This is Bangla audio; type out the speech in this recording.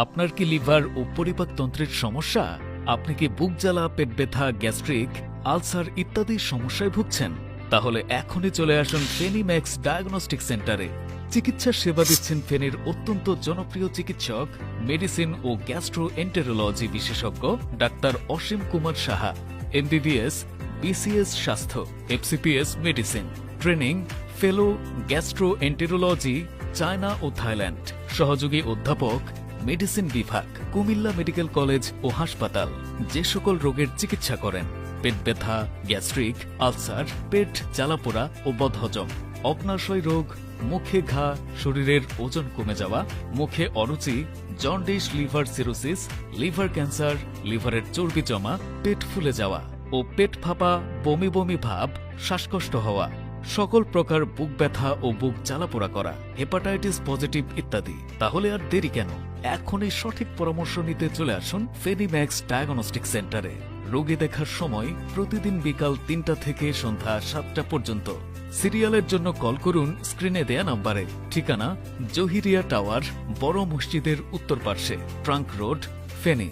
আপনার কি লিভার ও পরিপাকতন্ত্রের সমস্যা? আপনি কি বুক জ্বালা, পেট ব্যথা, গ্যাস্ট্রিক, আলসার ইত্যাদি সমস্যায় ভুগছেন? তাহলে এখনই চলে আসুন ফেনিম্যাক্স ডায়াগনস্টিক সেন্টারে। চিকিৎসার সেবা দিচ্ছেন ফেনীর অত্যন্ত জনপ্রিয় চিকিৎসক, মেডিসিন ও গ্যাস্ট্রোএন্টেরোলজি বিশেষজ্ঞ doctor Asim Kumar Saha, MBBS, BCS স্বাস্থ্য, এফসিপিএস মেডিসিন, ট্রেনিং, ফেলো, গ্যাস্ট্রোএন্টেরোলজি, চায়না ও থাইল্যান্ড। সহযোগী অধ্যাপক, মেডিসিন বিভাগ, কুমিল্লা মেডিকেল কলেজ ও হাসপাতাল। যে সকল রোগের চিকিৎসা করেন: পেট ব্যথা, গ্যাস্ট্রিক, আলসার, পেট জ্বালাপোড়া ও বদহজম, অগ্নাশয় রোগ, মুখে ঘা, শরীরের ওজন কমে যাওয়া, মুখে অরুচি, jaundice, liver cirrhosis, liver cancer, লিভারের চর্বি জমা, পেট ফুলে যাওয়া ও পেট ফাঁপা, বমি বমি ভাব, শ্বাসকষ্ট হওয়া, সকল প্রকার বুক ব্যথা ও বুক জ্বালাপোড়া করা, হেপাটাইটিস পজিটিভ ইত্যাদি। তাহলে আর দেরি কেন? এখনই সঠিক পরামর্শ নিতে চলে আসুন ফেনিম্যাক্স ডায়াগনস্টিক সেন্টারে। রোগী দেখার সময় প্রতিদিন বিকাল ৩টা থেকে সন্ধ্যা ৭টা পর্যন্ত। সিরিয়ালের জন্য কল করুন স্ক্রিনে দেয়া নম্বরে। ঠিকানা: জহিরিয়া টাওয়ার, বড় মসজিদের উত্তর পার্শ্বে, ট্রাঙ্ক রোড, ফেনী।